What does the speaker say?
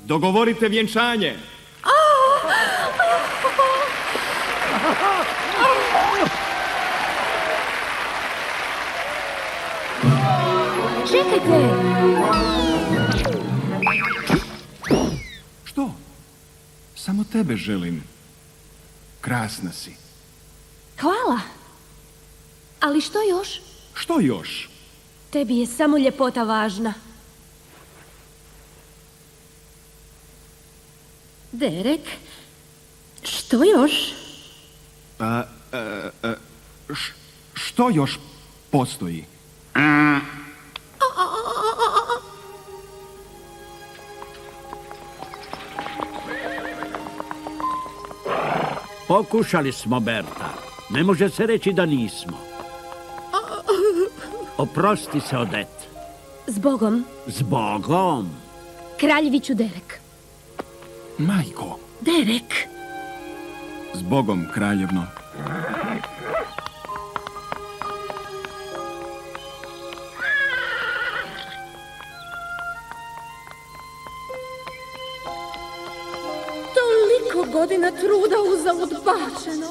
Dogovorite vjenčanje. Čekajte! Što? Samo tebe želim. Krasna si. Hvala. Ali što još? Što još? Tebi je samo ljepota važna. Derek, što još? Što još postoji? Pokušali smo, Berta. Ne može se reći da nismo. Oprosti se, Odet. Zbogom, Zbogom. kraljeviću Derek. Majko, Derek! zbogom, kraljevno. Toliko godina truda uzalud bačeno.